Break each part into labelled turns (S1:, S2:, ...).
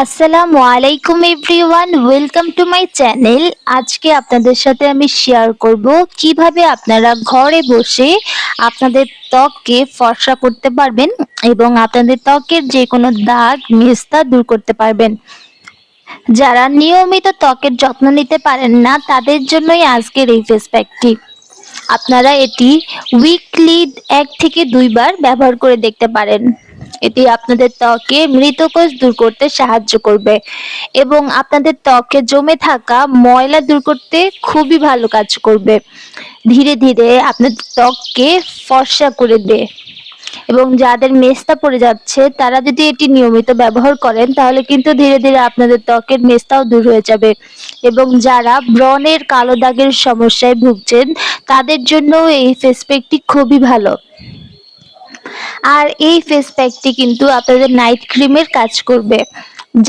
S1: আসসালামু আলাইকুম everyone, welcome to my channel. আজকে আপনাদের সাথে আমি শেয়ার করব কিভাবে আপনারা ঘরে বসে আপনাদের ত্বককে ফর্সা করতে পারবেন এবং আপনাদের ত্বকের যে কোনো দাগ মেস্তা দূর করতে পারবেন। যারা নিয়মিত ত্বকের যত্ন নিতে পারেন না তাদের জন্যই আজকের এই ফেস প্যাকটি। আপনারা এটি উইকলি 1 থেকে 2 বার ব্যবহার করে দেখতে পারেন। এটি আপনাদের ত্বকে মৃত কোষ দূর করতে সাহায্য করবে এবং আপনাদের ত্বকে জমে থাকা ময়লা দূর করতে খুবই ভালো কাজ করবে। ধীরে ধীরে আপনার ত্বককে ফর্সা করে দেয় এবং যাদের মেস্তা পড়ে যাচ্ছে তারা যদি এটি নিয়মিত ব্যবহার করেন তাহলে কিন্তু ধীরে ধীরে আপনাদের ত্বকের মেস্তাও দূর হয়ে যাবে। এবং যারা ব্রণের কালো দাগের সমস্যায় ভুগছেন তাদের জন্য এই ফেস প্যাকটি খুবই ভালো। আর এই ফেস প্যাকটি কিন্তু আপনাদের নাইট ক্রিমের কাজ করবে।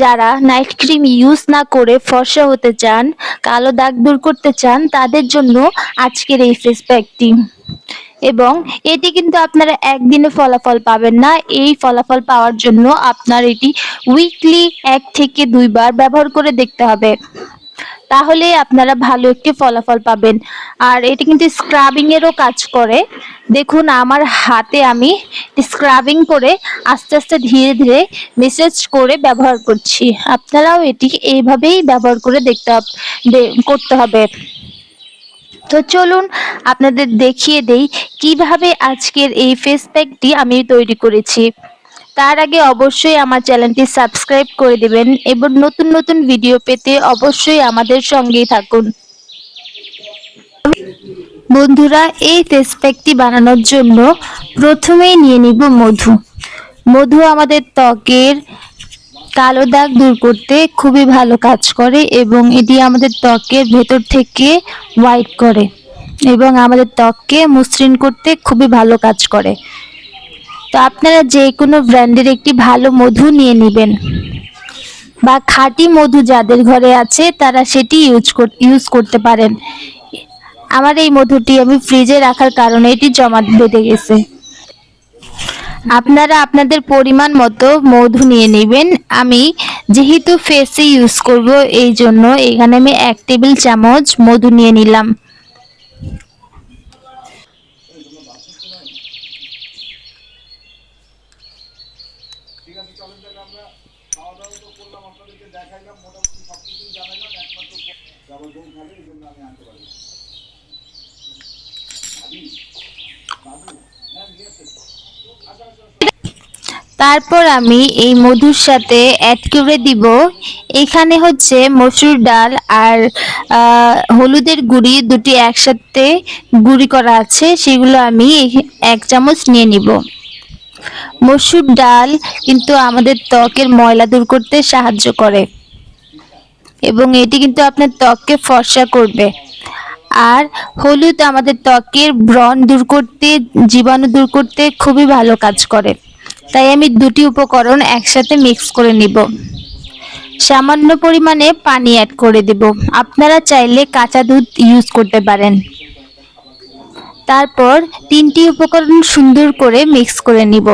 S1: যারা নাইট ক্রিম ইউজ না করে ফর্সা হতে চান, কালো দাগ দূর করতে চান, তাদের জন্য আজকের এই ফেস প্যাকটি। এবং এটি কিন্তু আপনারা একদিনে ফলাফল পাবেন না। এই ফলাফল পাওয়ার জন্য আপনার এটি উইকলি 1 থেকে 2 বার ব্যবহার করে দেখতে হবে, তাহলে আপনারা ভালো একটি ফলাফল পাবেন। আর এটি কিন্তু স্ক্রাবিং এরও কাজ করে। দেখুন আমার হাতে আমি স্ক্রাবিং করে আস্তে আস্তে ধীরে ধীরে মেসেজ করে ব্যবহার করছি। আপনারাও এটি এইভাবেই ব্যবহার করে করতে হবে। তো চলুন আপনাদের দেখিয়ে দেই কিভাবে আজকের এই ফেস প্যাকটি আমি তৈরি করেছি। তার আগে অবশ্যই আমার চ্যানেলটি সাবস্ক্রাইব করে দিবেন এবং নতুন নতুন ভিডিও পেতে অবশ্যই আমাদের সঙ্গেই থাকুন। বন্ধুরা, এই ফেস প্যাকটি বানানোর জন্য প্রথমেই নিয়ে নিব মধু। মধু আমাদের ত্বকের কালো দাগ দূর করতে খুবই ভালো কাজ করে এবং এটি আমাদের ত্বকের ভেতর থেকে হোয়াইট করে এবং আমাদের ত্বককে মসৃণ করতে খুবই ভালো কাজ করে। তো আপনারা যে কোনো ব্র্যান্ডের একটি ভালো মধু নিয়ে নেবেন বা খাঁটি মধু যাদের ঘরে আছে তারা সেটি ইউজ করতে পারেন। আমার এই মধুটি আমি ফ্রিজে রাখার কারণে এটি জমা বেঁধে গেছে। আপনারা আপনাদের পরিমাণ মতো মধু নিয়ে নেবেন। আমি যেহেতু ফেসে ইউজ করব এই জন্য এখানে আমি 1 টেবিল চামচ মধু নিয়ে নিলাম। তারপর আমি এই মধুর সাথে অ্যাড করে দিব, এখানে হচ্ছে মসুর ডাল আর হলুদের গুঁড়ি দুটি একসাথে গুঁড়ি করা আছে, সেগুলো আমি 1 চামচ নিয়ে নিব। মসুর ডাল কিন্তু আমাদের ত্বকের ময়লা দূর করতে সাহায্য করে এবং এটি কিন্তু আপনার ত্বককে ফর্সা করবে। আর হলুদ আমাদের ত্বকের ব্রণ দূর করতে, জীবাণু দূর করতে খুবই ভালো কাজ করে। তাই আমি দুটি উপকরণ একসাথে মিক্স করে নিব। সামান্য পরিমাণে পানি অ্যাড করে দেব। আপনারা চাইলে কাঁচা দুধ ইউজ করতে পারেন। তারপর 3টি উপকরণ সুন্দর করে মিক্স করে নিব।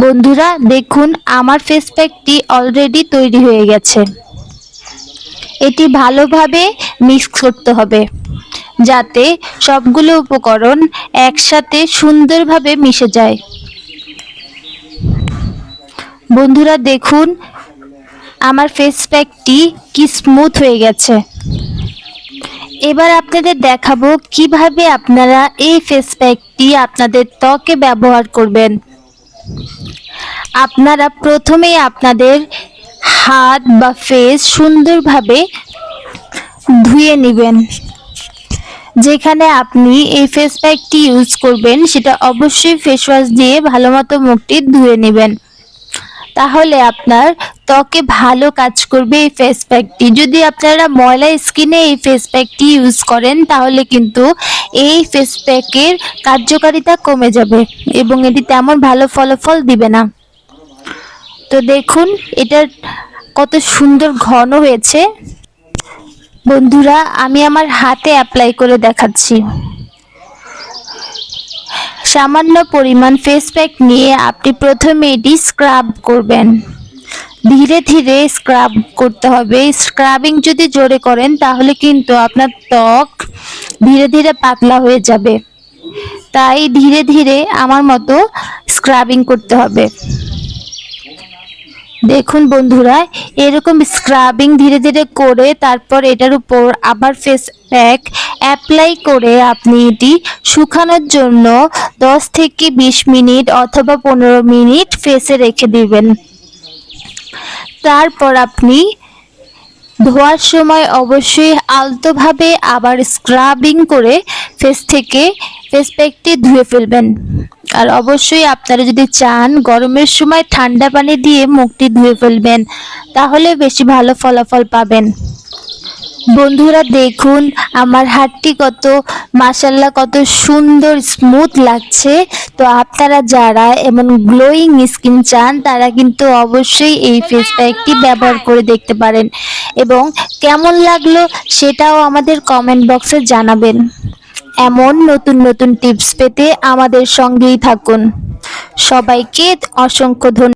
S1: বন্ধুরা দেখুন আমার ফেস প্যাকটি অলরেডি তৈরি হয়ে গেছে। এটি ভালোভাবে মিক্স করতে হবে যাতে সবগুলো উপকরণ একসাথে সুন্দরভাবে মিশে যায়। বন্ধুরা দেখুন আমার ফেস প্যাকটি কি স্মুথ হয়ে গেছে। এবার আপনাদের দেখাবো কিভাবে আপনারা এই ফেস প্যাকটি আপনাদের ত্বকে ব্যবহার করবেন। আপনারা প্রথমেই আপনাদের হাত বা ফেস সুন্দরভাবে ধুয়ে নেবেন। যেখানে আপনি এই ফেস প্যাকটি ইউজ করবেন সেটা অবশ্যই ফেস ওয়াশ দিয়ে ভালোমতো মুখটি ধুয়ে নেবেন, তাহলে আপনার ত্বকে ভালো কাজ করবে এই ফেস প্যাকটি। যদি আপনারা ময়লা স্কিনে এই ফেস প্যাকটি ইউজ করেন তাহলে কিন্তু এই ফেস প্যাকের কার্যকারিতা কমে যাবে এবং এটি তেমন ভালো ফলাফল দিবে না। তো দেখুন এটা কত সুন্দর ঘন হয়েছে। বন্ধুরা আমি আমার হাতে অ্যাপ্লাই করে দেখাচ্ছি। সামান্য পরিমাণ ফেস প্যাক নিয়ে আপনি প্রথমে এটি স্ক্রাব করবেন। ধীরে ধীরে স্ক্রাব করতে হবে। স্ক্রাবিং যদি জোরে করেন তাহলে কিন্তু আপনার ত্বক ধীরে ধীরে পাতলা হয়ে যাবে। তাই ধীরে ধীরে আমার মতো স্ক্রাবিং করতে হবে। দেখুন বন্ধুরা, এরকম স্ক্রাবিং ধীরে ধীরে করে তারপর এটার উপর আবার ফেস প্যাক অ্যাপ্লাই করে আপনি এটি শুকানোর জন্য 10 থেকে 20 মিনিট অথবা 15 মিনিট ফেসে রেখে দিবেন। তারপর আপনি ধোয়ার সময় অবশ্যই আলতোভাবে আবার স্ক্রাবিং করে ফেস প্যাকটি ধুয়ে ফেলবেন। আর অবশ্যই আপনারা যদি চান গরমের সময় ঠান্ডা পানি দিয়ে মুখটি ধুয়ে ফেলবেন, তাহলে বেশি ভালো ফলাফল পাবেন। বন্ধুরা দেখুন আমার হাতটি কত মাশাআল্লাহ কত সুন্দর স্মুথ লাগছে। তো আপনারা যারা এমন গ্লোয়িং স্কিন চান তারা কিন্তু অবশ্যই এই ফেস প্যাকটি ব্যবহার করে দেখতে পারেন এবং কেমন লাগলো সেটাও আমাদের কমেন্ট বক্সে জানাবেন। এমন নতুন নতুন টিপস পেতে আমাদের সঙ্গেই থাকুন। সবাইকে অসংখ্য ধন্যবাদ।